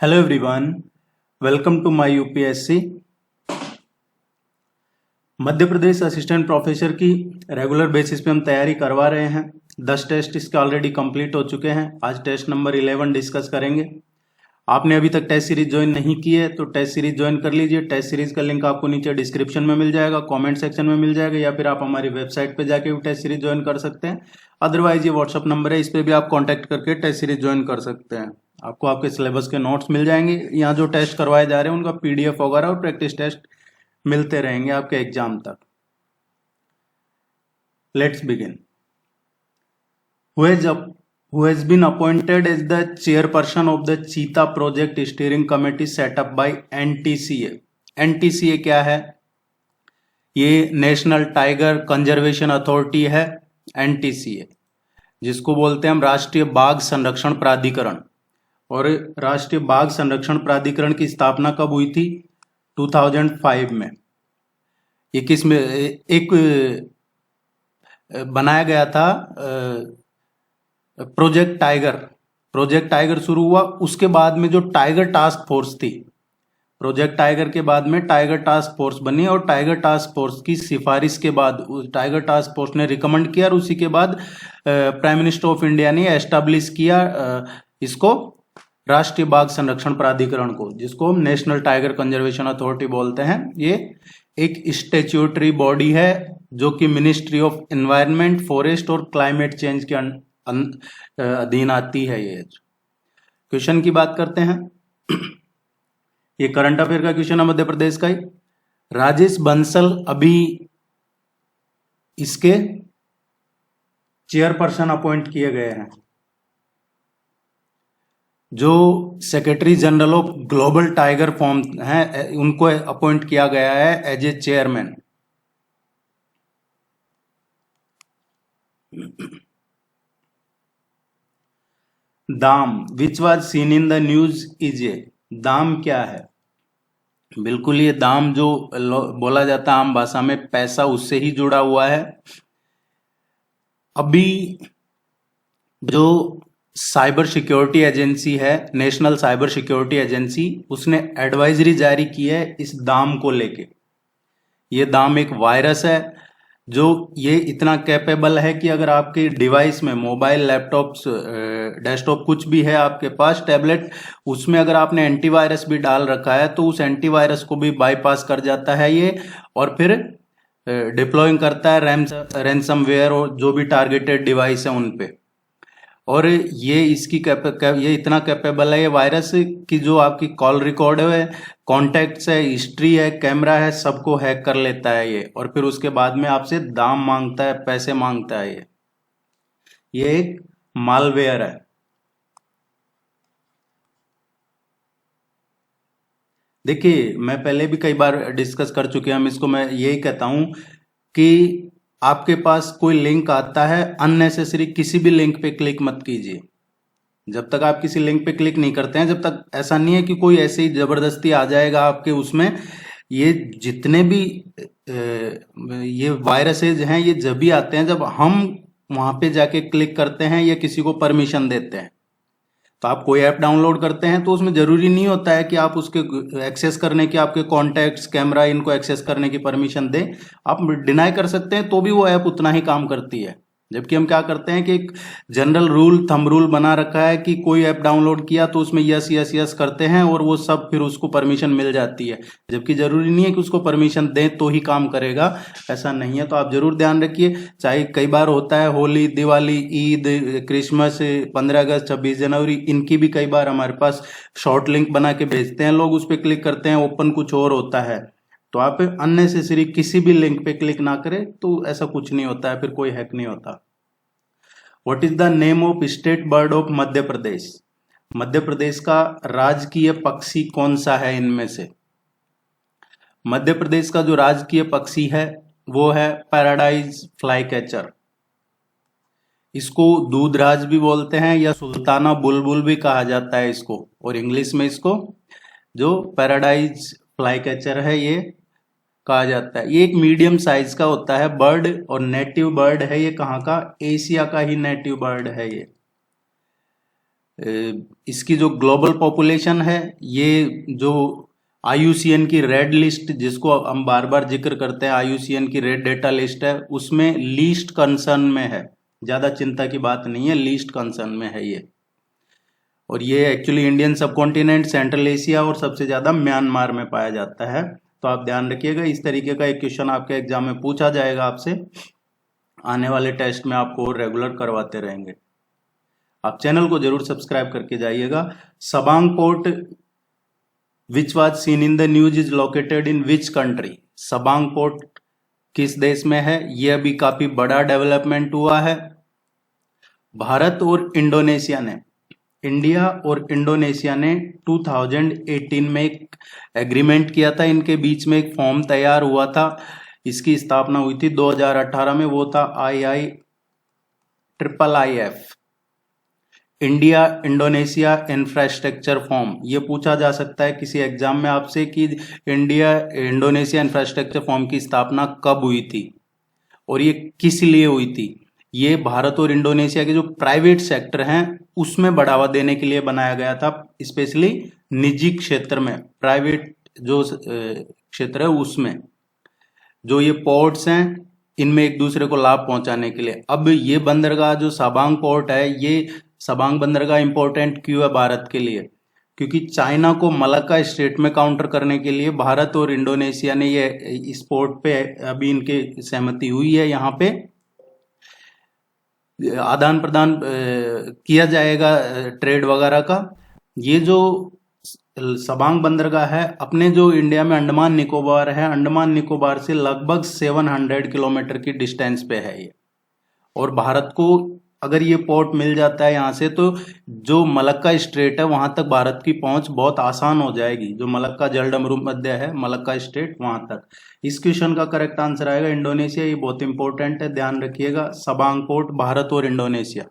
Hello everyone, welcome to my UPSC. Madhya Pradesh assistant professor की regular basis पे हम तैयारी करवा रहे हैं। 10 टेस्ट इसके ऑलरेडी कंप्लीट हो चुके हैं। आज टेस्ट नंबर 11 डिस्कस करेंगे। आपने अभी तक टेस्ट सीरीज ज्वाइन नहीं की है तो टेस्ट सीरीज ज्वाइन कर लीजिए। टेस्ट सीरीज का लिंक आपको नीचे डिस्क्रिप्शन में मिल जाएगा, कमेंट सेक्शन में मिल जाएगा, या फिर आप हमारी वेबसाइट पे जाके भी टेस्ट सीरीज ज्वाइन कर सकते हैं। अदरवाइज ये व्हाट्सअप नंबर है, इस पर भी आप कॉन्टैक्ट करके टेस्ट सीरीज ज्वाइन कर सकते हैं। आपको आपके सिलेबस के नोट्स मिल जाएंगे। यहाँ जो टेस्ट करवाए जा रहे हैं उनका पीडीएफ वगैरह और प्रैक्टिस टेस्ट मिलते रहेंगे आपके एग्जाम तक। Let's begin. Who has been appointed as the chairperson of the Cheetah Project Steering Committee set up by NTCA? NTCA क्या है? ये नेशनल टाइगर कंजर्वेशन अथॉरिटी है। NTCA जिसको बोलते हैं हम राष्ट्रीय बाघ संरक्षण प्राधिकरण। और राष्ट्रीय बाघ संरक्षण प्राधिकरण की स्थापना कब हुई थी? 2005 में। ये किस में एक बनाया गया था प्रोजेक्ट टाइगर शुरू हुआ। उसके बाद में जो टाइगर टास्क फोर्स थी, प्रोजेक्ट टाइगर के बाद में टाइगर टास्क फोर्स बनी और टाइगर टास्क फोर्स की सिफारिश के बाद टाइगर टास्क फोर्स ने रिकमेंड किया और उसी के बाद प्राइम मिनिस्टर ऑफ इंडिया ने एस्टैब्लिश किया इसको राष्ट्रीय बाघ संरक्षण प्राधिकरण को, जिसको नेशनल टाइगर कंजर्वेशन अथॉरिटी बोलते हैं। ये एक स्टैट्यूटरी बॉडी है जो कि मिनिस्ट्री ऑफ एनवायरनमेंट, फॉरेस्ट और क्लाइमेट चेंज के अधीन आती है। ये क्वेश्चन की बात करते हैं। ये करंट अफेयर का क्वेश्चन है मध्य प्रदेश का ही। राजेश बंसल अभी इसके चेयरपर्सन अपॉइंट किए गए हैं। जो secretary general of global tiger form है उनको अपॉइंट किया गया है as a chairman. Dam which was seen in the news is A. दाम क्या है? बिल्कुल ये दाम जो बोला जाता है आम भाषा में पैसा, उससे ही जुड़ा हुआ है। अभी जो साइबर सिक्योरिटी एजेंसी है, नेशनल साइबर सिक्योरिटी एजेंसी, उसने एडवाइजरी जारी की है इस दाम को लेके। ये दाम एक वायरस है जो ये इतना कैपेबल है कि अगर आपके डिवाइस में मोबाइल, लैपटॉप, डेस्कटॉप कुछ भी है आपके पास, टैबलेट, उसमें अगर आपने एंटीवायरस भी डाल रखा है तो उस एंटीवायरस को भी बाईपास कर जाता है ये, और फिर डिप्लॉइंग करता है रैंसमवेयर और जो भी टारगेटेड डिवाइस है उन पे। और ये इसकी ये इतना कैपेबल है ये वायरस कि जो आपकी कॉल रिकॉर्ड है, कॉन्टैक्ट्स है, हिस्ट्री है, कैमरा है, सबको हैक कर लेता है ये, और फिर उसके बाद में आपसे दाम मांगता है, पैसे मांगता है ये एक मालवेयर है। देखिए, मैं पहले भी कई बार डिस्कस कर चुके हैं हम इसको। मैं यही कहता हूं कि आपके पास कोई लिंक आता है, अननेसेसरी किसी भी लिंक पे क्लिक मत कीजिए। जब तक आप किसी लिंक पे क्लिक नहीं करते हैं, जब तक ऐसा नहीं है कि कोई ऐसे ही जबरदस्ती आ जाएगा आपके उसमें। ये जितने भी ये वायरसेज हैं ये जब भी आते हैं जब हम वहां पे जाके क्लिक करते हैं या किसी को परमिशन देते हैं। तो आप कोई ऐप डाउनलोड करते हैं तो उसमें जरूरी नहीं होता है कि आप उसके एक्सेस करने की, आपके कॉन्टैक्ट्स, कैमरा, इनको एक्सेस करने की परमिशन दें। आप डिनाई कर सकते हैं तो भी वो ऐप उतना ही काम करती है। जबकि हम क्या करते हैं कि एक जनरल रूल, थंब रूल बना रखा है कि कोई ऐप डाउनलोड किया तो उसमें यस यस यस करते हैं और वो सब फिर उसको परमिशन मिल जाती है। जबकि जरूरी नहीं है कि उसको परमिशन दें तो ही काम करेगा, ऐसा नहीं है। तो आप जरूर ध्यान रखिए। चाहे कई बार होता है होली, दिवाली, ईद, क्रिसमस, 15 अगस्त, 26 जनवरी, इनकी भी कई बार हमारे पास शॉर्ट लिंक बना के भेजते हैं लोग, उस पर क्लिक करते हैं, ओपन कुछ और होता है। तो आप अननेसेसरी किसी भी लिंक पे क्लिक ना करें, तो ऐसा कुछ नहीं होता है, फिर कोई हैक नहीं होता। What is the name of state bird of Madhya Pradesh? Madhya Pradesh का राजकीय पक्षी कौन सा है इनमें से? मध्य प्रदेश का जो राजकीय पक्षी है वो है पैराडाइज फ्लाई कैचर। इसको दूधराज भी बोलते हैं या सुल्ताना बुलबुल भी कहा जाता है इसको, और इंग्लिश में इसको जो पैराडाइज फ्लाई कैचर है ये कहा जाता है। ये एक मीडियम साइज का होता है बर्ड और नेटिव बर्ड है ये कहाँ का? एशिया का ही नेटिव बर्ड है ये। इसकी जो ग्लोबल पॉपुलेशन है, ये जो IUCN की रेड लिस्ट जिसको हम बार बार जिक्र करते हैं, IUCN की रेड डेटा लिस्ट है, उसमें लीस्ट कंसर्न में है। ज्यादा चिंता की बात नहीं है, लीस्ट कंसर्न में है ये। और ये actually Indian subcontinent, central Asia और सबसे ज्यादा म्यांमार में पाया जाता है। तो आप ध्यान रखिएगा, इस तरीके का एक क्वेश्चन आपके एग्जाम में पूछा जाएगा आपसे। आने वाले टेस्ट में आपको रेगुलर करवाते रहेंगे। आप चैनल को जरूर सब्सक्राइब करके जाइएगा। Sabang port which was seen in the news is located in which country? Sabang port किस देश में है? यह अभी काफी बड़ा डेवलपमेंट हुआ है। भारत और इंडोनेशिया ने, इंडिया और इंडोनेशिया ने 2018 में एक एग्रीमेंट किया था, इनके बीच में एक फॉर्म तैयार हुआ था। इसकी स्थापना हुई थी 2018 में, वो था IIIF, India Indonesia infrastructure form. ये पूछा जा सकता है किसी एग्जाम में आपसे कि इंडिया इंडोनेशिया इंफ्रास्ट्रक्चर फॉर्म की स्थापना कब हुई थी और ये किस लिए हुई थी। ये भारत और इंडोनेशिया के जो प्राइवेट सेक्टर हैं उसमें बढ़ावा देने के लिए बनाया गया था, स्पेशली निजी क्षेत्र में, प्राइवेट जो क्षेत्र है उसमें, जो ये पोर्ट्स हैं इनमें एक दूसरे को लाभ पहुंचाने के लिए। अब ये बंदरगाह जो सबांग पोर्ट है, ये सबांग बंदरगाह इंपॉर्टेंट क्यों है भारत के लिए? क्योंकि चाइना को मलक्का स्ट्रेट में काउंटर करने के लिए भारत और इंडोनेशिया ने ये इस पोर्ट पे अभी इनके सहमति हुई है, यहाँ पे आदान प्रदान किया जाएगा ट्रेड वगैरह का। ये जो सबांग बंदरगाह है अपने जो इंडिया में अंडमान निकोबार है, अंडमान निकोबार से लगभग 700 किलोमीटर की डिस्टेंस पे है ये। और भारत को अगर ये पोर्ट मिल जाता है यहाँ से, तो जो मलक्का स्ट्रेट है वहां तक भारत की पहुंच बहुत आसान हो जाएगी। जो मलक्का जलडमरू मध्य है, मलक्का स्ट्रेट, वहां तक। इस क्वेश्चन का करेक्ट आंसर आएगा इंडोनेशिया। ये बहुत इंपॉर्टेंट है, ध्यान रखिएगा। सबांग पोर्ट, भारत और Indonesia.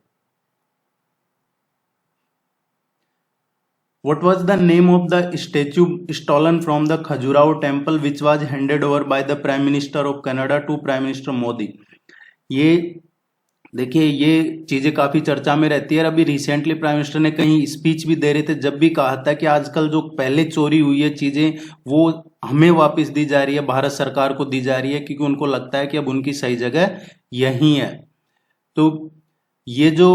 What was the name of the statue stolen from the Khajuraho temple which was handed over by the Prime Minister of Canada to Prime Minister Modi? ये देखिए, ये चीजें काफी चर्चा में रहती है। अभी रिसेंटली प्राइम मिनिस्टर ने कहीं स्पीच भी दे रहे थे, जब भी कहा था कि आजकल जो पहले चोरी हुई है चीजें, वो हमें वापस दी जा रही है, भारत सरकार को दी जा रही है, क्योंकि उनको लगता है कि अब उनकी सही जगह यही है। तो ये जो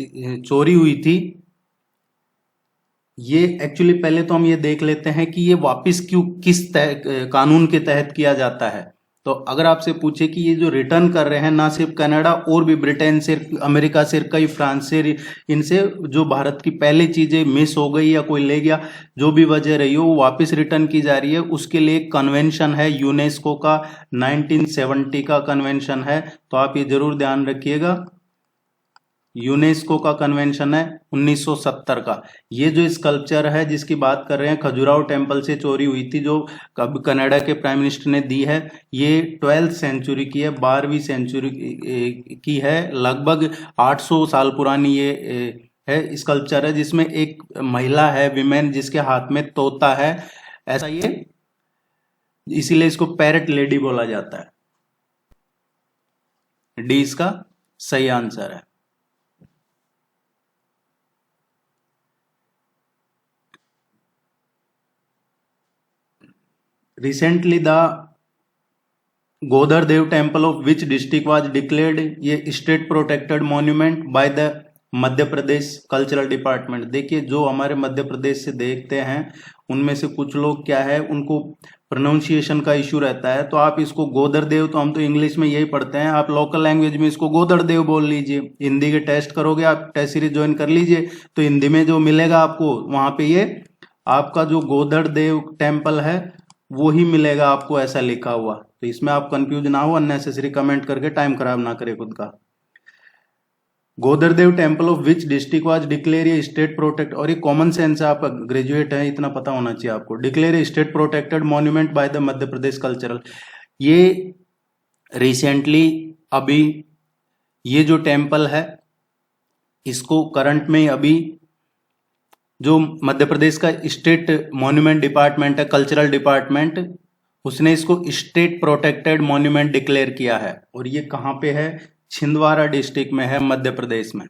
चोरी हुई थी, ये एक्चुअली पहले तो हम ये देख लेते हैं कि ये वापस क्यों, किस कानून के तहत किया जाता है। तो अगर आपसे पूछे कि ये जो रिटर्न कर रहे हैं, ना सिर्फ कनाडा और भी ब्रिटेन से, अमेरिका से, कई फ्रांस से, इनसे जो भारत की पहले चीजें मिस हो गई या कोई ले गया, जो भी वजह रही हो, वो वापस रिटर्न की जा रही है। उसके लिए एक कन्वेंशन है यूनेस्को का, 1970 का कन्वेंशन है। तो आप ये जरूर ध्यान रखिएगा, यूनेस्को का कन्वेंशन है 1970 का। ये जो स्कल्पचर है जिसकी बात कर रहे हैं, खजुराहो टेम्पल से चोरी हुई थी, जो कनाडा के प्राइम मिनिस्टर ने दी है, ये 12वीं सेंचुरी की है, 12वीं सेंचुरी की है, लगभग 800 साल पुरानी ये है स्कल्पचर है, जिसमें एक महिला है, विमेन, जिसके हाथ में तोता है, ऐसा ये, इसीलिए इसको पैरट लेडी बोला जाता है। डी इसका सही आंसर है। Recently, the Godar Dev temple of which district was declared ये state protected monument by the Madhya Pradesh cultural department. देखिए, जो हमारे मध्य प्रदेश से देखते हैं उनमें से कुछ लोग क्या है, उनको प्रोनाउंसिएशन का इश्यू रहता है। तो आप इसको गोदर देव, तो हम तो इंग्लिश में यही पढ़ते हैं, आप लोकल लैंग्वेज में इसको गोदर देव बोल लीजिए। हिंदी के टेस्ट करोगे, आप टेस्ट सीरीज ज्वाइन कर लीजिए, तो हिंदी में जो मिलेगा आपको, वहां पे ये आपका जो गोदर देव टेम्पल है वो ही मिलेगा आपको, ऐसा लिखा हुआ। तो इसमें आप कंफ्यूज ना हो, अननेसेसरी कमेंट करके टाइम खराब ना करे खुद का। गोदरदेव temple of which district was declare a state protect, और ये कॉमन सेंस है, आप ग्रेजुएट है, इतना पता होना चाहिए आपको। Declare a state protected monument by the Madhya Pradesh cultural. ये रिसेंटली अभी ये जो टेम्पल है, इसको करंट में अभी जो मध्य प्रदेश का स्टेट मॉन्यूमेंट डिपार्टमेंट है, कल्चरल डिपार्टमेंट, उसने इसको स्टेट प्रोटेक्टेड मॉन्यूमेंट डिक्लेयर किया है। और ये कहाँ पे है? छिंदवाड़ा डिस्ट्रिक्ट में है, मध्य प्रदेश में।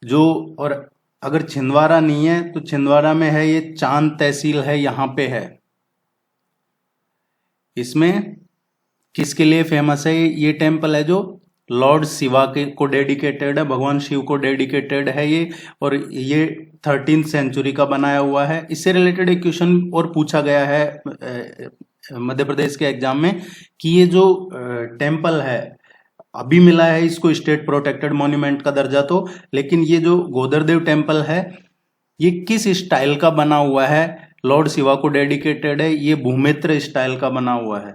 जो, और अगर छिंदवाड़ा नहीं है तो छिंदवाड़ा में है, ये चांद तहसील है, यहां पे है। इसमें किसके लिए फेमस है? ये टेम्पल है जो लॉर्ड शिवा के को डेडिकेटेड है, भगवान शिव को डेडिकेटेड है ये, और ये 13th सेंचुरी का बनाया हुआ है। इससे रिलेटेड एक क्वेश्चन और पूछा गया है मध्य प्रदेश के एग्जाम में कि ये जो टेम्पल है, अभी मिला है इसको स्टेट प्रोटेक्टेड मॉन्यूमेंट का दर्जा, तो लेकिन ये जो गोदरदेव टेम्पल है ये किस स्टाइल का बना हुआ है? लॉर्ड शिवा को डेडिकेटेड है, ये भूमित्र स्टाइल का बना हुआ है,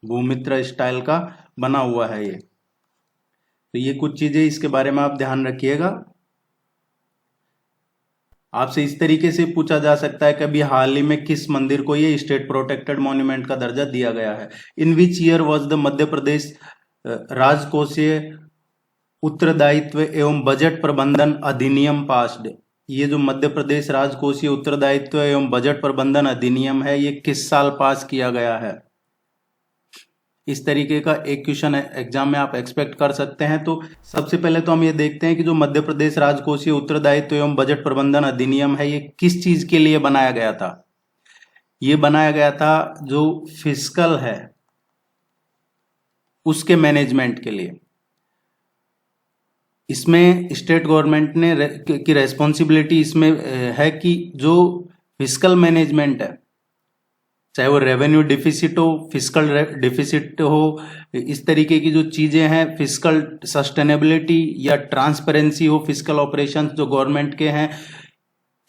भूमित्र स्टाइल का बना हुआ है ये। तो ये कुछ चीजें इसके बारे में आप ध्यान रखिएगा। आपसे इस तरीके से पूछा जा सकता है कि अभी हाल ही में किस मंदिर को ये स्टेट प्रोटेक्टेड मॉन्यूमेंट का दर्जा दिया गया है। इन which year was the Madhya Pradesh राजकोषीय उत्तरदायित्व एवं बजट प्रबंधन अधिनियम पास्ड? ये जो मध्य प्रदेश राजकोषीय उत्तरदायित्व एवं बजट प्रबंधन अधिनियम है, ये किस साल पास किया गया है? इस तरीके का एक क्वेश्चन एग्जाम में आप एक्सपेक्ट कर सकते हैं। तो सबसे पहले तो हम ये देखते हैं कि जो मध्य प्रदेश राजकोषीय उत्तरदायित्व एवं बजट प्रबंधन अधिनियम है, ये किस चीज के लिए बनाया गया था? ये बनाया गया था जो फिस्कल है उसके मैनेजमेंट के लिए। इसमें स्टेट गवर्नमेंट ने की रेस्पॉन्सिबिलिटी इसमें है कि जो फिस्कल मैनेजमेंट है, चाहे वो रेवेन्यू डिफिसिट हो, फिस्कल डिफिसिट हो, इस तरीके की जो चीजें हैं, फिस्कल सस्टेनेबिलिटी या ट्रांसपेरेंसी हो, फिस्कल ऑपरेशंस जो गवर्नमेंट के हैं,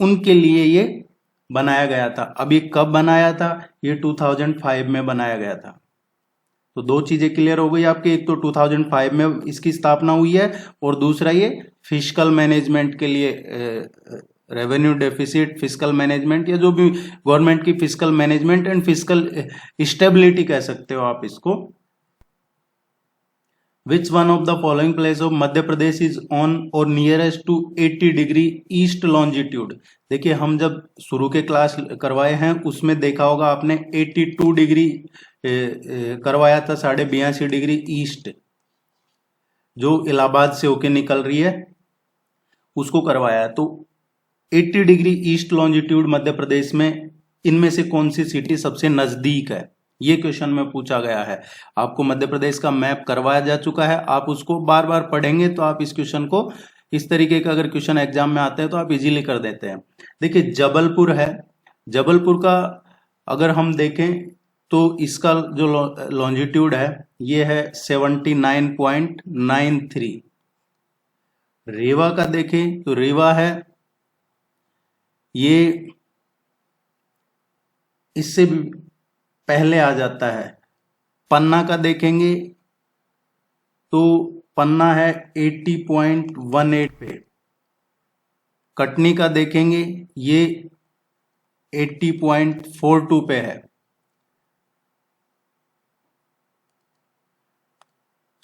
उनके लिए ये बनाया गया था। अब ये कब बनाया था? ये 2005 में बनाया गया था। तो दो चीजें क्लियर हो गई आपके, एक तो 2005 में इसकी स्थापना हुई है, और दूसरा ये फिस्कल मैनेजमेंट के लिए, रेवेन्यू डेफिसिट, फिस्कल मैनेजमेंट, या जो भी गवर्नमेंट की fiscal management and fiscal stability कह सकते हो आप इसको। Which one of the following place of Madhya Pradesh is on or nearest to 80 degree east longitude? देखिए, हम जब शुरू के क्लास करवाए हैं उसमें देखा होगा आपने 82 डिग्री करवाया था, 82.5 डिग्री ईस्ट, जो इलाहाबाद से होके निकल रही है उसको करवाया। तो 80 degree east longitude Madhya Pradesh में इनमें से कौन सी सिटी सबसे नजदीक है? ये क्वेश्चन में पूछा गया है। आपको मध्य प्रदेश का मैप करवाया जा चुका है, आप उसको बार बार पढ़ेंगे तो आप इस क्वेश्चन को, इस तरीके का अगर क्वेश्चन एग्जाम में आते हैं तो आप इजीली कर देते हैं। देखिए, जबलपुर है, जबलपुर का अगर हम देखें तो इसका जो लॉन्जिट्यूड है ये है 79.93। रीवा का देखें तो रीवा है, ये इससे भी पहले आ जाता है। पन्ना का देखेंगे तो पन्ना है 80.18 पे। कटनी का देखेंगे ये 80.42 पे है।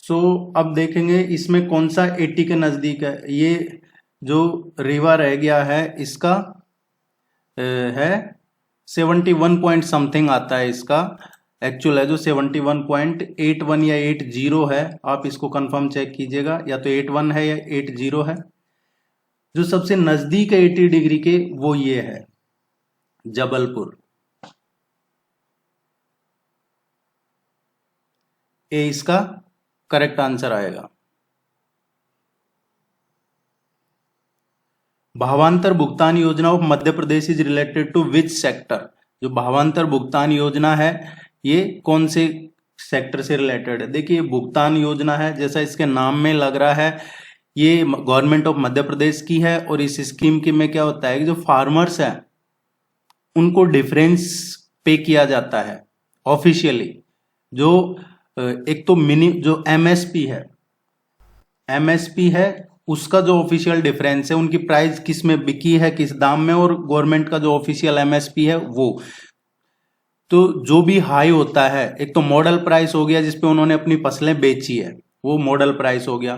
सो अब देखेंगे इसमें कौन सा 80 के नजदीक है। ये जो रीवा रह गया है इसका है 71 पॉइंट समथिंग आता है, इसका एक्चुअल है जो 71.81 या 80 है। आप इसको कंफर्म चेक कीजिएगा, या तो 81 है या 80 है। जो सबसे नजदीक है 80 डिग्री के वो ये है जबलपुर। ए इसका करेक्ट आंसर आएगा। Bhavantar Bhugtan Yojana of Madhya Pradesh is related to which sector? जो भावांतर भुगतान योजना है ये कौन से सेक्टर से रिलेटेड है? देखिए, भुगतान योजना है, जैसा इसके नाम में लग रहा है, ये गवर्नमेंट ऑफ मध्य प्रदेश की है। और इस स्कीम के में क्या होता है कि जो फार्मर्स हैं उनको डिफरेंस पे किया जाता है ऑफिशियली। जो एक तो मिनी जो एमएसपी है उसका जो ऑफिशियल डिफरेंस है, उनकी प्राइस किस में बिकी है, किस दाम में, और गवर्नमेंट का जो ऑफिशियल एमएसपी है वो। तो जो भी हाई होता है, एक तो मॉडल प्राइस हो गया जिसपे उन्होंने अपनी फसलें बेची है, वो मॉडल प्राइस हो गया।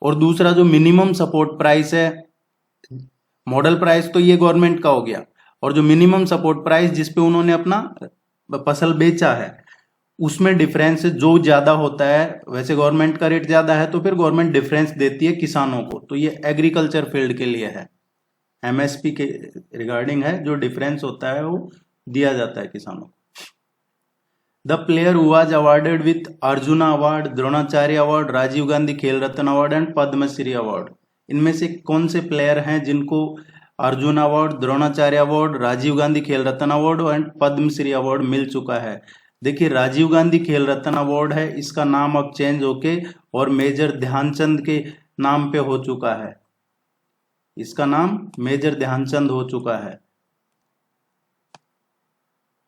और दूसरा जो मिनिमम सपोर्ट प्राइस है, मॉडल प्राइस तो ये गवर्नमेंट का हो गया, और जो मिनिमम सपोर्ट प्राइस जिसपे उन्होंने अपना फसल बेचा है उसमें डिफरेंस जो ज्यादा होता है, वैसे गवर्नमेंट का रेट ज्यादा है तो फिर गवर्नमेंट डिफरेंस देती है किसानों को, तो ये एग्रीकल्चर फील्ड के लिए है, एमएसपी के रिगार्डिंग है, जो डिफरेंस होता है वो दिया जाता है किसानों को। The player who was awarded with Arjuna award, Dronacharya award, Rajiv Gandhi Khel Ratna award and Padmashri award, इनमें से कौन से प्लेयर हैं जिनको Arjun award, Dronacharya award, Rajiv Gandhi Khel Ratna award and Padmashri award मिल चुका है? देखिए राजीव गांधी खेल रत्न अवार्ड है, इसका नाम अब चेंज होके और मेजर ध्यानचंद के नाम पे हो चुका है, इसका नाम मेजर ध्यानचंद हो चुका है।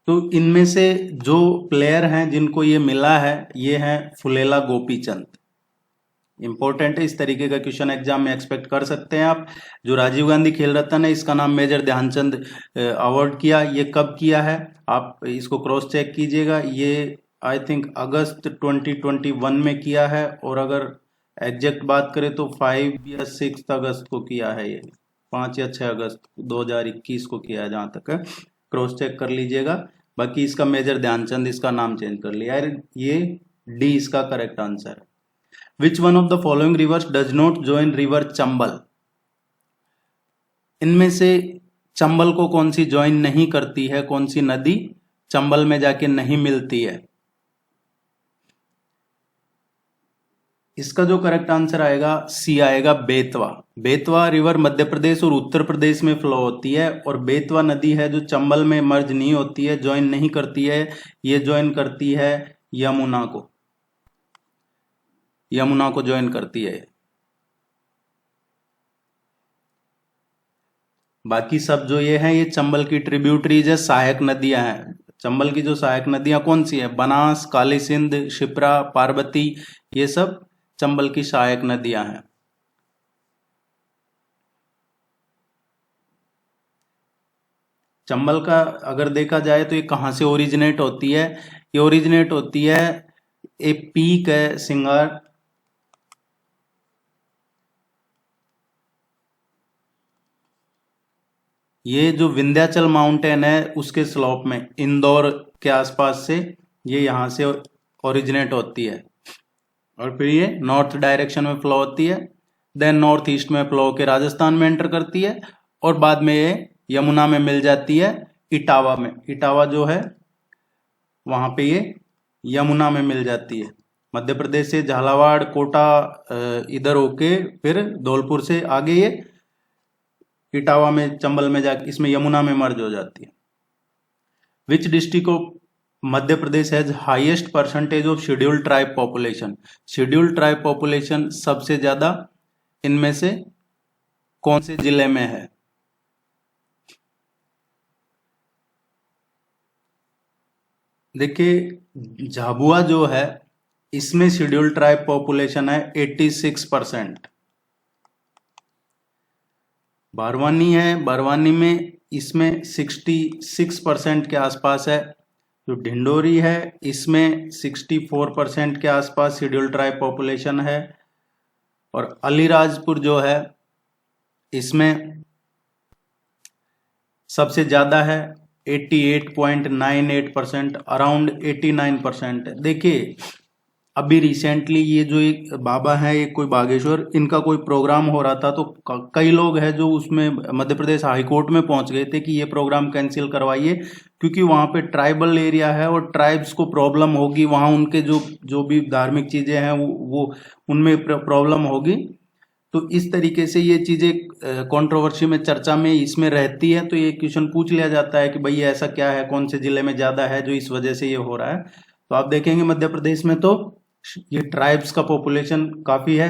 तो इनमें से जो प्लेयर हैं जिनको ये मिला है, ये हैं फुलेला गोपीचंद। इंपॉर्टेंट है, इस तरीके का क्वेश्चन एग्जाम में एक्सपेक्ट कर सकते हैं आप। जो राजीव गांधी खेल रत्न है, इसका नाम मेजर ध्यानचंद अवार्ड किया, ये कब किया है आप इसको क्रॉस चेक कीजिएगा, ये आई थिंक अगस्त 2021 में किया है, और अगर एग्जैक्ट बात करें तो 5 या 6 अगस्त को किया है, ये 5 या 6 अगस्त 2021 को किया है, जहां तक है क्रॉस चेक कर लीजिएगा। बाकी इसका मेजर ध्यानचंद, इसका नाम चेंज कर लिया है, ये डी इसका करेक्ट आंसर है। विच one of the following rivers does not join river Chambal? इनमें से चंबल को कौन सी ज्वाइन नहीं करती है, कौन सी नदी चंबल में जाके नहीं मिलती है? इसका जो करेक्ट आंसर आएगा सी आएगा, बेतवा। बेतवा रिवर मध्य प्रदेश और उत्तर प्रदेश में फ्लो होती है, और बेतवा नदी है जो चंबल में मर्ज नहीं होती है, ज्वाइन नहीं करती है, ये ज्वाइन करती है यमुना को, यमुना को ज्वाइन करती है। बाकी सब जो ये है, ये चंबल की ट्रिब्यूटरीज है, सहायक नदियां हैं। चंबल की जो सहायक नदियां कौन सी है? बनास, काली सिंध, शिप्रा, पार्वती, ये सब चंबल की सहायक नदियां हैं। चंबल का अगर देखा जाए तो ये कहां से ओरिजिनेट होती है? ये ओरिजिनेट होती है, ए पीक है सिंगार, ये जो विंध्याचल माउंटेन है उसके स्लोप में, इंदौर के आसपास से ये यहां से ओरिजिनेट होती है, और फिर ये नॉर्थ डायरेक्शन में फ्लो होती है, देन नॉर्थ ईस्ट में फ्लो होकर राजस्थान में एंटर करती है, और बाद में ये यमुना में मिल जाती है इटावा में। इटावा जो है वहां पे ये यमुना में मिल जाती है। मध्य प्रदेश से झालावाड़, कोटा इधर होके फिर धौलपुर से आगे ये इटावा में, चंबल में जाके इसमें यमुना में मर्ज हो जाती है। Which district of Madhya Pradesh has highest percentage of scheduled tribe population? Scheduled tribe population सबसे ज्यादा इनमें से कौन से जिले में है? देखिए झाबुआ जो है, इसमें शेड्यूल्ड ट्राइब पॉपुलेशन है 86%। बारवानी है, बारवानी में इसमें 66% के आसपास है। जो ढिंडोरी है, इसमें 64% के आसपास शेड्यूल्ड ट्राइब पॉपुलेशन है, और अलीराजपुर जो है इसमें सबसे ज्यादा है 88.98%, अराउंड 89%। देखिए अभी रिसेंटली ये जो एक बाबा है, एक कोई बागेश्वर, इनका कोई प्रोग्राम हो रहा था, तो कई लोग हैं जो उसमें मध्य प्रदेश हाई कोर्ट में पहुंच गए थे कि ये प्रोग्राम कैंसिल करवाइए, क्योंकि वहां पे ट्राइबल एरिया है और ट्राइब्स को प्रॉब्लम होगी, वहां उनके जो भी धार्मिक चीजें हैं वो उनमें प्रॉब्लम होगी। तो इस तरीके से ये चीजें कंट्रोवर्सी में, चर्चा में इसमें रहती है, तो ये क्वेश्चन पूछ लिया जाता है कि भाई ऐसा क्या है, कौन से जिले में ज्यादा है जो इस वजह से ये हो रहा है। तो आप देखेंगे मध्य प्रदेश में तो ये ट्राइब्स का पॉपुलेशन काफी है।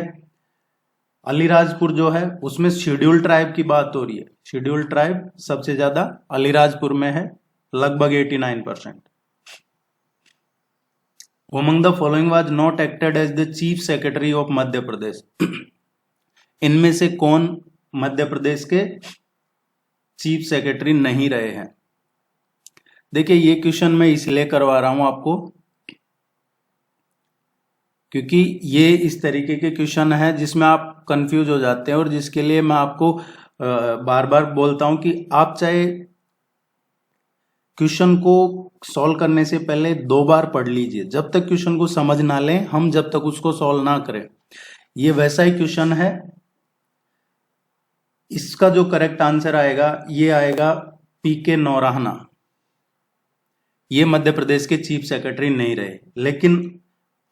अलीराजपुर जो है उसमें शेड्यूल्ड ट्राइब की बात हो रही है, शेड्यूल्ड ट्राइब सबसे ज्यादा अलीराजपुर में है, लगभग 89%। Among the following was not acted as the chief secretary of Madhya Pradesh? इनमें से कौन मध्य प्रदेश के चीफ सेक्रेटरी नहीं रहे हैं? देखिए ये क्वेश्चन मैं इसलिए करवा रहा हूं आपको क्योंकि ये इस तरीके के क्वेश्चन है जिसमें आप कंफ्यूज हो जाते हैं, और जिसके लिए मैं आपको बार बार बोलता हूं कि आप चाहे क्वेश्चन को सॉल्व करने से पहले 2 बार पढ़ लीजिए, जब तक क्वेश्चन को समझ ना लें हम, जब तक उसको सॉल्व ना करें। ये वैसा ही क्वेश्चन है। इसका जो करेक्ट आंसर आएगा ये आएगा पीके नौराहना। ये मध्य प्रदेश के चीफ सेक्रेटरी नहीं रहे, लेकिन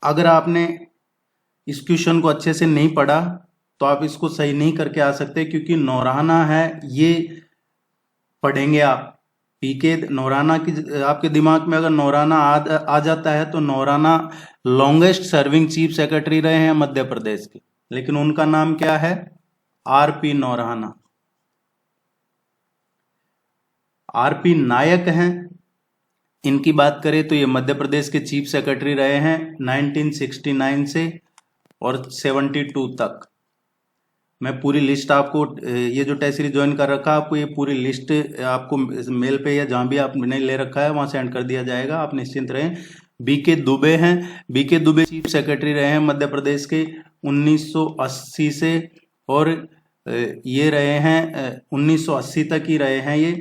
अगर आपने इस क्वेश्चन को अच्छे से नहीं पढ़ा तो आप इसको सही नहीं करके आ सकते, क्योंकि नौराहना है ये पढ़ेंगे आप। पीके नौराना की आपके दिमाग में अगर नौराना आ जाता है तो नौराना लॉन्गेस्ट सर्विंग चीफ सेक्रेटरी रहे हैं मध्य प्रदेश के, लेकिन उनका नाम क्या है? आरपी नौराना। आरपी नायक हैं, इनकी बात करें तो ये मध्य प्रदेश के चीफ सेक्रेटरी रहे हैं 1969 से और 72 तक। मैं पूरी लिस्ट आपको, ये जो टेस्ट सीरीज ज्वाइन कर रखा है आपको, ये पूरी लिस्ट आपको मेल पे या जहां भी आपने ले रखा है वहां सेंड कर दिया जाएगा, आप निश्चिंत रहें। बीके दुबे हैं, बीके दुबे चीफ सेक्रेटरी रहे हैं मध्य प्रदेश के 1980 से, और ये रहे हैं 1980 तक ही रहे हैं ये,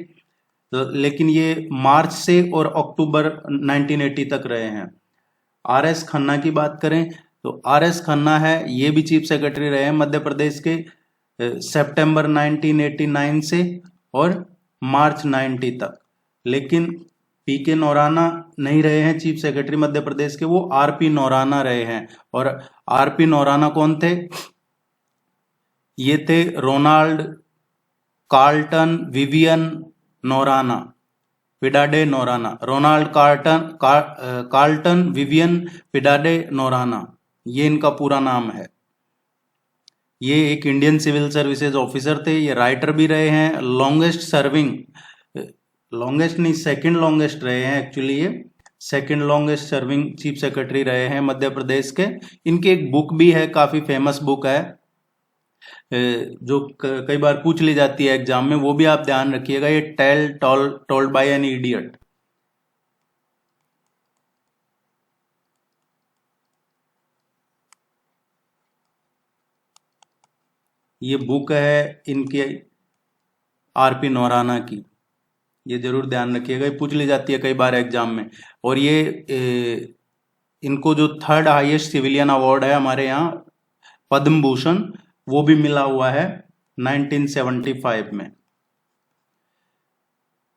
लेकिन ये मार्च से और अक्टूबर 1980 तक रहे हैं। आरएस खन्ना की बात करें तो आरएस खन्ना है, ये भी चीफ सेक्रेटरी रहे हैं मध्य प्रदेश के सितंबर 1989 से और मार्च 90 तक, लेकिन पीके नौराना नहीं रहे हैं चीफ सेक्रेटरी मध्य प्रदेश के, वो आरपी नौराना रहे हैं। और आरपी नौराना कौन थे? ये थे Ronald Carlton Vivian Noronha, Piedade Noronha, Ronald Carlton Vivian Piedade Noronha, ये इनका पूरा नाम है। ये एक इंडियन सिविल सर्विसेज ऑफिसर थे, ये राइटर भी रहे हैं, लॉन्गेस्ट सर्विंग, लॉन्गेस्ट नहीं सेकंड लॉन्गेस्ट रहे हैं एक्चुअली, ये second longest serving chief secretary रहे हैं मध्य प्रदेश के। इनकी एक बुक भी है, काफी फेमस बुक है, जो कई बार पूछ ली जाती है एग्जाम में, वो भी आप ध्यान रखिएगा, ये tale told by an idiot. ये बुक है इनके आरपी नौराना की, ये जरूर ध्यान रखिएगा, ये पूछ ली जाती है कई बार एग्जाम में। और ये इनको जो 3rd हाईएस्ट सिविलियन अवार्ड है हमारे यहाँ पद्म भूषण, वो भी मिला हुआ है 1975 में।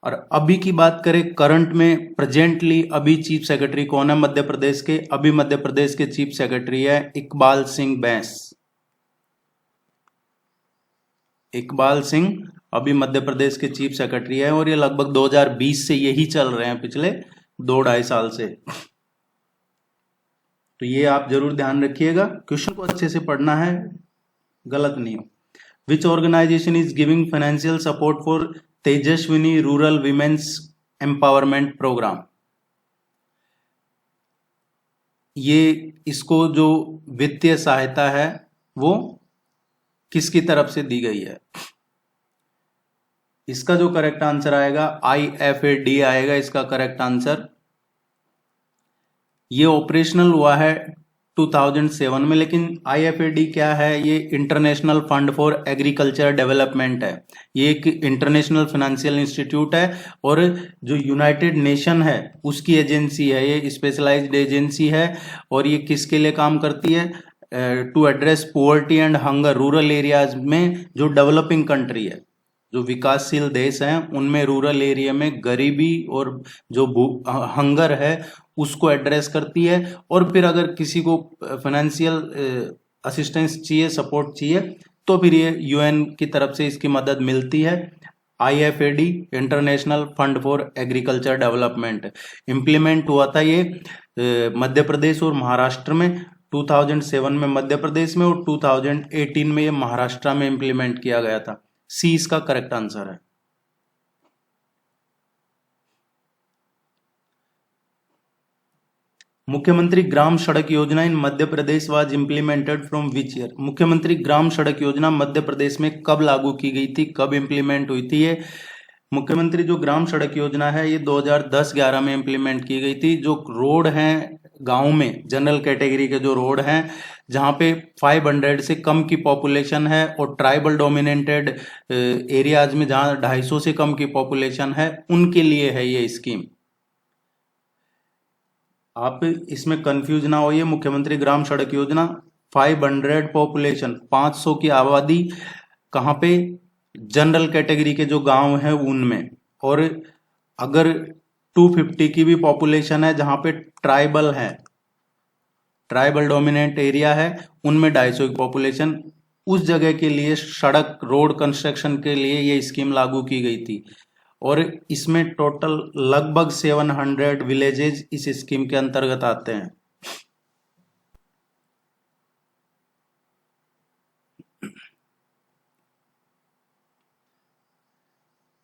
और अभी की बात करें करंट में, प्रेजेंटली अभी चीफ सेक्रेटरी कौन है मध्य प्रदेश के? अभी मध्य प्रदेश के चीफ सेक्रेटरी है इकबाल सिंह बैंस। इकबाल सिंह अभी मध्य प्रदेश के चीफ सेक्रेटरी है, और ये लगभग 2020 से यही चल रहे हैं, पिछले 2-2.5 साल से। तो ये आप जरूर ध्यान रखिएगा, क्वेश्चन को अच्छे से पढ़ना है, गलत नहीं हो। Which organisation is giving financial support for Tejaswini rural women's empowerment programme? ये इसको जो वित्तीय सहायता है वो किसकी तरफ से दी गई है? इसका जो करेक्ट आंसर आएगा IFAD आएगा इसका करेक्ट आंसर। ये ऑपरेशनल हुआ है 2007 में, लेकिन IFAD क्या है? ये international fund for agriculture development है, ये एक इंटरनेशनल फाइनेंशियल इंस्टीट्यूट है, और जो यूनाइटेड नेशन है उसकी एजेंसी है, ये स्पेशलाइज्ड एजेंसी है। और ये किसके लिए काम करती है? To address poverty and hunger rural areas में, जो डेवलपिंग कंट्री है, जो विकासशील देश हैं उनमें रूरल एरिया में गरीबी और जो हंगर है उसको एड्रेस करती है। और फिर अगर किसी को फाइनेंशियल असिस्टेंस चाहिए, सपोर्ट चाहिए, तो फिर ये UN की तरफ से इसकी मदद मिलती है। IFAD international fund for agriculture development implement हुआ था ये मध्य प्रदेश और महाराष्ट्र में 2007 में मध्य प्रदेश में, और 2018 में ये महाराष्ट्र में इम्प्लीमेंट किया गया था। सी इसका करेक्ट आंसर है। मुख्यमंत्री Gram Sadak Yojana in Madhya Pradesh was implemented from which year? Mukhyamantri Gram Sadak योजना मध्य प्रदेश में कब लागू की गई थी, कब इम्प्लीमेंट हुई थी? ये मुख्यमंत्री जो ग्राम सड़क योजना है ये 2010-11 में इम्प्लीमेंट की गई थी। जो रोड हैं गांव में जनरल कैटेगरी के जो रोड हैं जहां पे 500 से कम की पॉपुलेशन है और ट्राइबल डोमिनेटेड एरियाज में जहां 250 से कम की पॉपुलेशन है, उनके लिए है ये स्कीम। आप इसमें कंफ्यूज ना होइए। मुख्यमंत्री ग्राम सड़क योजना 500 पॉपुलेशन, 500 की आबादी, कहाँ पे? जनरल कैटेगरी के जो गांव हैं उनमें। और अगर 250 की भी पॉपुलेशन है जहां पे ट्राइबल है, ट्राइबल डोमिनेंट एरिया है, उनमें 250 की पॉपुलेशन, उस जगह के लिए सड़क रोड कंस्ट्रक्शन के लिए ये स्कीम लागू की गई थी। और इसमें टोटल लगभग 700 विलेजेस इस स्कीम के अंतर्गत आते हैं।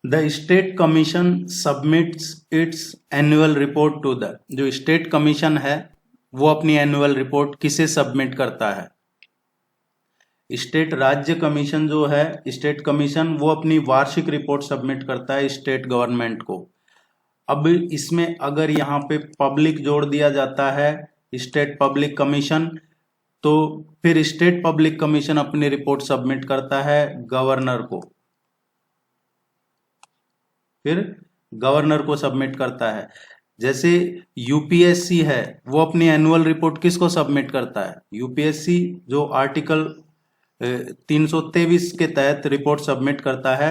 The state commission submits its annual report to the, जो स्टेट कमीशन है वो अपनी एनुअल रिपोर्ट किसे सबमिट करता है? स्टेट राज्य कमीशन जो है, स्टेट कमीशन, वो अपनी वार्षिक रिपोर्ट सबमिट करता है स्टेट गवर्नमेंट को। अब इसमें अगर यहाँ पे पब्लिक जोड़ दिया जाता है, स्टेट पब्लिक कमीशन, तो फिर स्टेट पब्लिक कमीशन अपनी रिपोर्ट सबमिट करता है गवर्नर को, फिर गवर्नर को सबमिट करता है। जैसे यूपीएससी है, वो अपनी एनुअल रिपोर्ट किसको सबमिट करता है? यूपीएससी जो आर्टिकल 323 के तहत रिपोर्ट सबमिट करता है,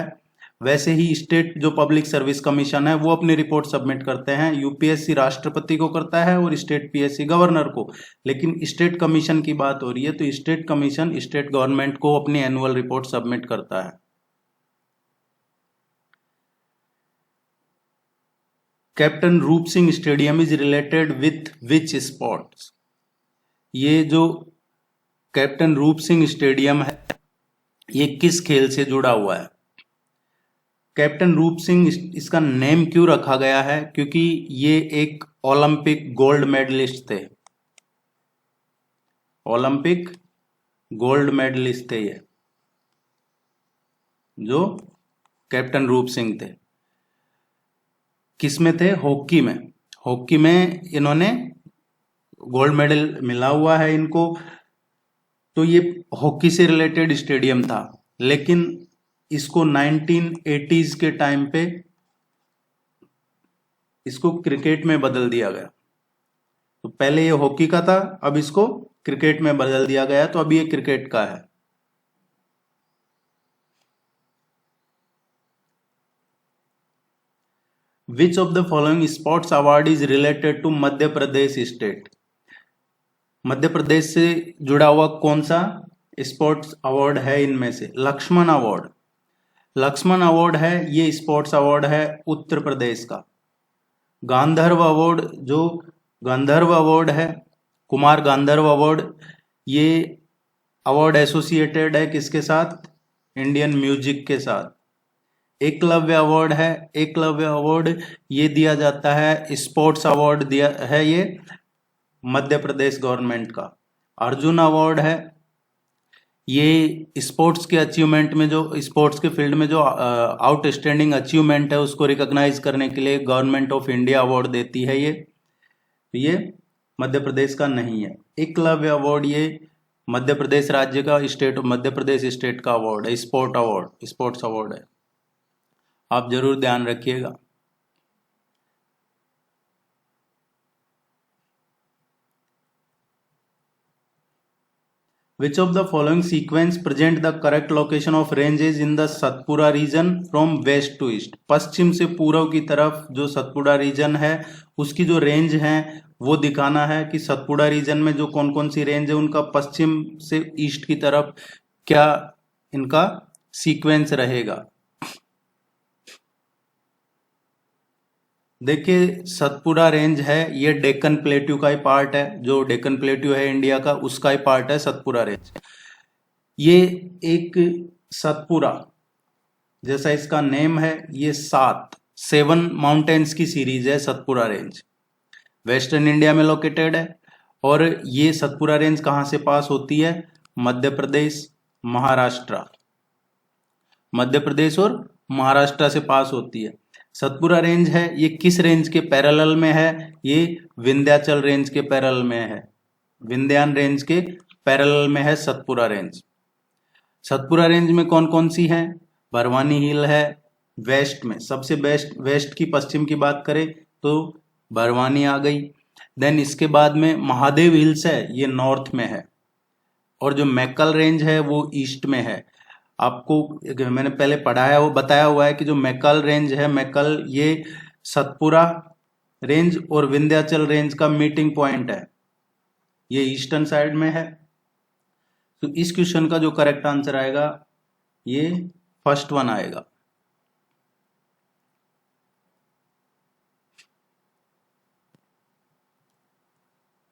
वैसे ही स्टेट जो पब्लिक सर्विस कमीशन है वो अपनी रिपोर्ट सबमिट करते हैं। यूपीएससी राष्ट्रपति को करता है और स्टेट पीएससी गवर्नर को। लेकिन स्टेट कमीशन की बात हो रही है तो स्टेट कमीशन स्टेट गवर्नमेंट को अपनी एनुअल रिपोर्ट सबमिट करता है। कैप्टन रूप Singh stadium is related with which sports? ये जो कैप्टन रूप सिंह स्टेडियम है ये किस खेल से जुड़ा हुआ है? कैप्टन रूप सिंह, इसका नेम क्यों रखा गया है? क्योंकि ये एक ओलंपिक गोल्ड मेडलिस्ट थे, ओलंपिक गोल्ड मेडलिस्ट थे ये, जो कैप्टन रूप सिंह थे। किस में थे? हॉकी में। हॉकी में इन्होंने गोल्ड मेडल मिला हुआ है इनको। तो ये हॉकी से रिलेटेड स्टेडियम था, लेकिन इसको 1980s के टाइम पे इसको क्रिकेट में बदल दिया गया। तो पहले ये हॉकी का था, अब इसको क्रिकेट में बदल दिया गया, तो अब ये क्रिकेट का है। Which of the following sports award is related to Madhya Pradesh state? Madhya Pradesh से जुड़ा हुआ कौन सा स्पोर्ट्स अवार्ड है इनमें से? लक्ष्मण अवार्ड। लक्ष्मण अवार्ड है, ये स्पोर्ट्स अवार्ड है उत्तर प्रदेश का। गांधर्व अवार्ड, जो गांधर्व अवार्ड है, कुमार गांधर्व अवार्ड, ये अवार्ड एसोसिएटेड है किसके साथ? इंडियन म्यूजिक के साथ। एकलव्य अवार्ड है, एकलव्य अवार्ड ये दिया जाता है, स्पोर्ट्स अवार्ड दिया है ये मध्य प्रदेश गवर्नमेंट का। अर्जुन अवार्ड है, ये स्पोर्ट्स के अचीवमेंट में, जो स्पोर्ट्स के फील्ड में जो आउटस्टैंडिंग अचीवमेंट है उसको रिकॉग्नाइज करने के लिए गवर्नमेंट ऑफ इंडिया अवार्ड देती है ये मध्य प्रदेश का नहीं है। एकलव्य अवार्ड ये मध्य प्रदेश राज्य का, स्टेट मध्य प्रदेश स्टेट का अवार्ड है, स्पोर्ट अवार्ड, स्पोर्ट्स अवार्ड है। आप जरूर ध्यान रखिएगा। Which of the following sequence present the correct location of ranges in the Satpura region from west to east? पश्चिम से पूर्व की तरफ जो सतपुड़ा रीजन है उसकी जो रेंज है वो दिखाना है कि सतपुड़ा रीजन में जो कौन कौन सी रेंज है उनका पश्चिम से ईस्ट की तरफ क्या इनका सीक्वेंस रहेगा। देखिए सतपुड़ा रेंज है, ये डेक्कन प्लेट्यू का ही पार्ट है, जो डेक्कन प्लेट्यू है इंडिया का उसका ही पार्ट है सतपुड़ा रेंज। ये एक सतपुड़ा जैसा इसका नेम है, ये 7 माउंटेन्स की सीरीज है सतपुड़ा रेंज, वेस्टर्न इंडिया में लोकेटेड है। और ये सतपुड़ा रेंज कहाँ से पास होती है? मध्य प्रदेश, महाराष्ट्र, मध्य प्रदेश और महाराष्ट्र से पास होती है। सतपुरा रेंज है ये किस रेंज के पैरेलल में है? ये विंध्याचल रेंज के पैरेलल में है, विंध्यान रेंज के पैरेलल में है सतपुरा रेंज। सतपुरा रेंज में कौन कौन सी है? बरवानी हिल है वेस्ट में, सबसे बेस्ट वेस्ट की पश्चिम की बात करें तो बरवानी आ गई। देन इसके बाद में महादेव हिल्स है, ये नॉर्थ में है, और जो मैकल रेंज है वो ईस्ट में है। आपको मैंने पहले पढ़ाया वो बताया हुआ है कि जो मैकल रेंज है, मैकल ये सतपुरा रेंज और विंध्याचल रेंज का मीटिंग पॉइंट है, ये ईस्टर्न साइड में है। तो इस क्वेश्चन का जो करेक्ट आंसर आएगा ये फर्स्ट वन आएगा।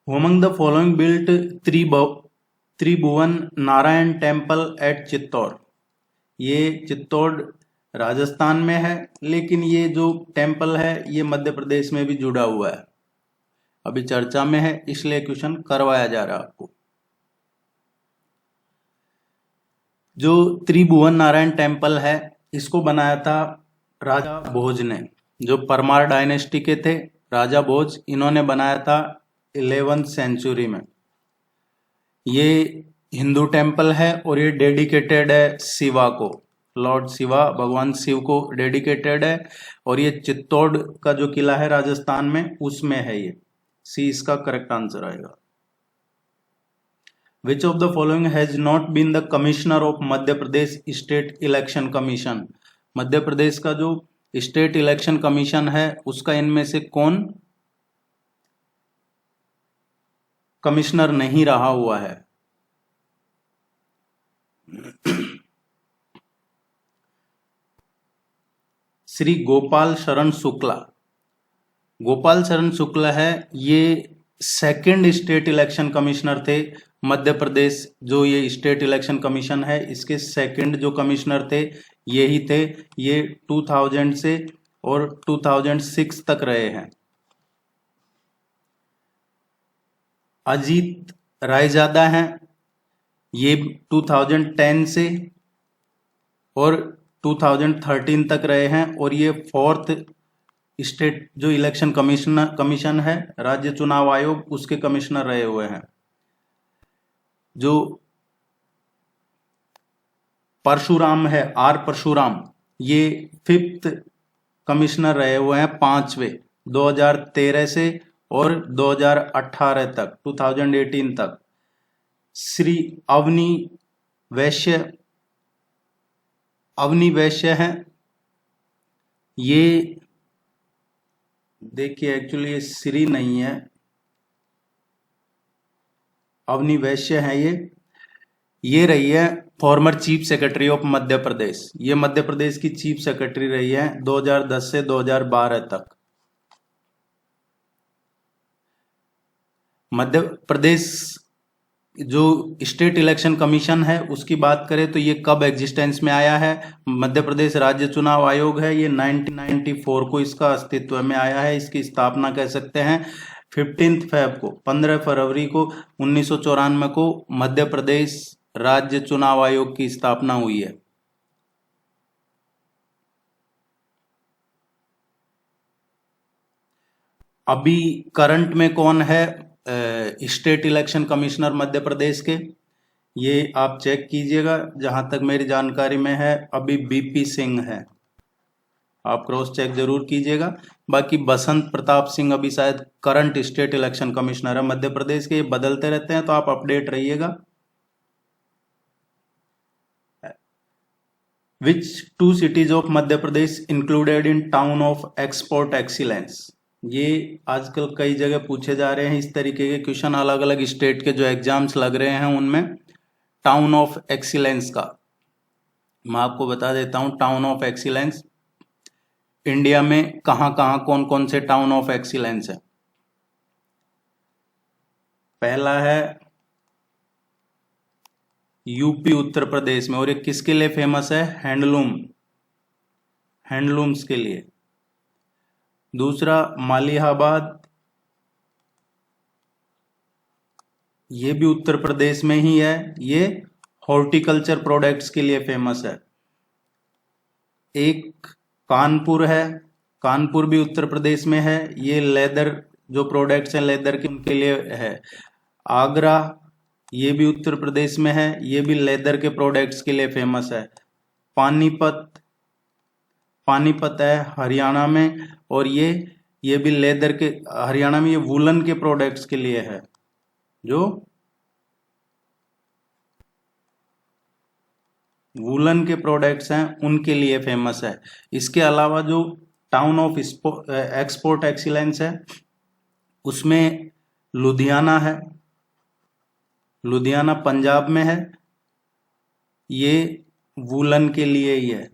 Among the following built Tribhuvan Narayan temple at Chittor. ये चित्तौड़ राजस्थान में है, लेकिन ये जो टेम्पल है ये मध्य प्रदेश में भी जुड़ा हुआ है, अभी चर्चा में है, इसलिए क्वेश्चन करवाया जा रहा है आपको। जो त्रिभुवन नारायण टेम्पल है इसको बनाया था राजा भोज ने, जो परमार डायनेस्टी के थे राजा भोज, इन्होंने बनाया था 11वीं सेंचुरी में। ये हिंदू टेम्पल है और ये डेडिकेटेड है शिवा को, लॉर्ड शिवा, भगवान शिव को डेडिकेटेड है, और ये चित्तौड़ का जो किला है राजस्थान में उसमें है ये। सी इसका करेक्ट आंसर आएगा। Which of the following has not been the commissioner of Madhya Pradesh state election commission? Madhya Pradesh का जो स्टेट इलेक्शन कमीशन है उसका इनमें से कौन कमिश्नर नहीं रहा हुआ है? श्री गोपाल शरण शुक्ला। गोपाल शरण शुक्ला है, ये सेकंड स्टेट इलेक्शन कमिश्नर थे मध्य प्रदेश। जो ये स्टेट इलेक्शन कमीशन है इसके सेकंड जो कमिश्नर थे यही थे, ये 2000 से और 2006 तक रहे हैं। अजीत रायजादा हैं, ये 2010 से और 2013 तक रहे हैं, और ये फोर्थ स्टेट जो इलेक्शन कमीशन है राज्य चुनाव आयोग उसके कमिश्नर रहे हुए हैं। जो परशुराम है, आर परशुराम, ये 5th कमिश्नर रहे हुए हैं, 5वें, 2013 से और 2018 तक, 2018 तक। श्री अवनी वैश्य हैं, ये देखिए एक्चुअली ये श्री नहीं है, अवनी वैश्य है, ये रही है former chief secretary of Madhya प्रदेश। ये मध्य प्रदेश की चीफ सेक्रेटरी रही है 2010 से 2012 तक। मध्य प्रदेश जो स्टेट इलेक्शन कमीशन है उसकी बात करें तो ये कब एग्जिस्टेंस में आया है? मध्य प्रदेश राज्य चुनाव आयोग है, ये 1994 को इसका अस्तित्व में आया है। इसकी स्थापना कह सकते हैं 15 फरवरी को 1994 को मध्य प्रदेश राज्य चुनाव आयोग की स्थापना हुई है। अभी करंट में कौन है state election commissioner Madhya Pradesh के? ये आप चेक कीजिएगा, जहां तक मेरी जानकारी में है अभी बीपी सिंह है, आप क्रॉस चेक जरूर कीजिएगा। बाकी बसंत प्रताप सिंह अभी शायद करंट स्टेट इलेक्शन कमिश्नर है मध्य प्रदेश के, ये बदलते रहते हैं तो आप अपडेट रहिएगा। Which two cities of Madhya Pradesh included in town of export excellence? ये आजकल कई जगह पूछे जा रहे हैं इस तरीके के क्वेश्चन, अलग अलग स्टेट के जो एग्जाम्स लग रहे हैं उनमें टाउन ऑफ एक्सीलेंस का मैं आपको बता देता हूं। टाउन ऑफ एक्सीलेंस इंडिया में कहां कहां कौन कौन से टाउन ऑफ एक्सीलेंस है? पहला है यूपी उत्तर प्रदेश में, और ये किसके लिए फेमस है? हैंडलूम्स के लिए। दूसरा मालिहाबाद, ये भी उत्तर प्रदेश में ही है, ये हॉर्टिकल्चर प्रोडक्ट्स के लिए फेमस है। एक कानपुर है, कानपुर भी उत्तर प्रदेश में है, ये लेदर जो प्रोडक्ट्स हैं लेदर के उनके लिए है। आगरा ये भी उत्तर प्रदेश में है, ये भी लेदर के प्रोडक्ट्स के लिए फेमस है। पानीपत पानीपत है हरियाणा में, और ये भी लेदर के, हरियाणा में ये वूलन के प्रोडक्ट्स के लिए है, जो वूलन के प्रोडक्ट्स हैं उनके लिए फेमस है। इसके अलावा जो टाउन ऑफ एक्सपोर्ट एक्सीलेंस है उसमें लुधियाना है, लुधियाना पंजाब में है, ये वूलन के लिए ही है।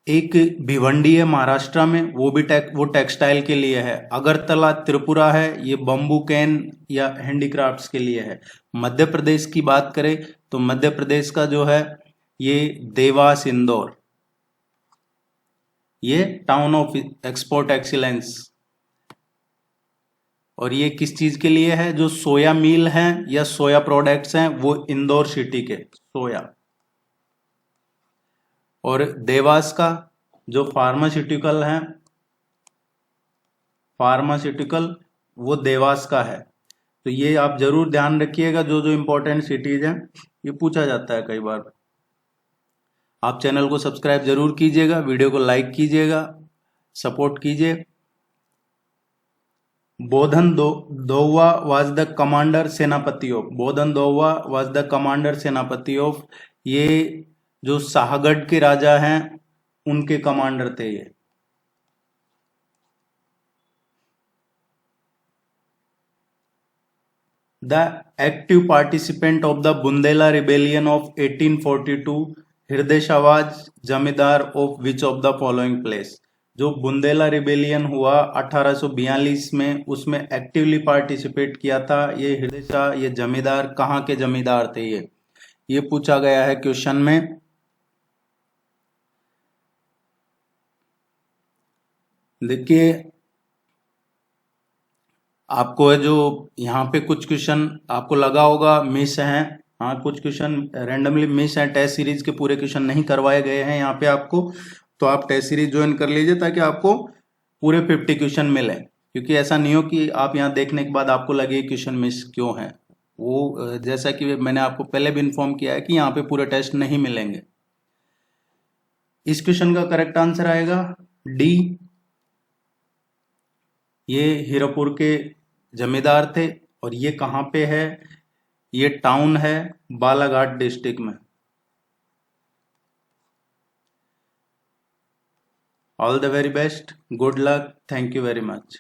एक भिवंडी है महाराष्ट्र में, वो भी वो टेक्सटाइल के लिए है। अगरतला त्रिपुरा है, ये बम्बू कैन या हैंडीक्राफ्ट्स के लिए है। मध्य प्रदेश की बात करें तो मध्य प्रदेश का जो है ये देवास इंदौर, ये टाउन ऑफ एक्सपोर्ट एक्सीलेंस, और ये किस चीज के लिए है? जो सोया मील हैं या सोया प्रोडक्ट्स हैं वो इंदौर सिटी के सोया। और देवास का जो फार्मास्यूटिकल है, फार्मास्यूटिकल वो देवास का है। तो ये आप जरूर ध्यान रखिएगा, जो जो इंपॉर्टेंट सिटीज हैं ये पूछा जाता है कई बार। आप चैनल को सब्सक्राइब जरूर कीजिएगा, वीडियो को लाइक कीजिएगा, सपोर्ट कीजिए। बोधन दोवा वाज द कमांडर सेनापति ऑफ, बोधन दोवा वाज द कमांडर सेनापति ऑफ, ये जो शाहगढ़ के राजा हैं उनके कमांडर थे ये। The active participant of the Bundela rebellion of 1842, हृदय शवाज जमींदार of which of the following place. जो बुंदेला रिबेलियन हुआ 1842 में, उसमें एक्टिवली पार्टिसिपेट किया था ये हृदय शाह, ये जमींदार कहाँ के जमींदार थे ये पूछा गया है क्वेश्चन में। देखिए आपको है जो यहाँ पे कुछ क्वेश्चन आपको लगा होगा मिस हैं, हाँ कुछ क्वेश्चन रैंडमली मिस हैं, टेस्ट सीरीज के पूरे क्वेश्चन नहीं करवाए गए हैं यहाँ पे आपको, तो आप टेस्ट सीरीज ज्वाइन कर लीजिए ताकि आपको पूरे 50 क्वेश्चन मिले। क्योंकि ऐसा नहीं हो कि आप यहाँ देखने के बाद आपको लगे क्वेश्चन मिस क्यों है, वो जैसा कि मैंने आपको पहले भी इन्फॉर्म किया है कि यहाँ पे पूरे टेस्ट नहीं मिलेंगे। इस क्वेश्चन का करेक्ट आंसर आएगा डी, ये हीरापुर के जमींदार थे, और ये कहाँ पे है? ये टाउन है बालाघाट डिस्ट्रिक्ट में। All the very best, good luck, thank you very much.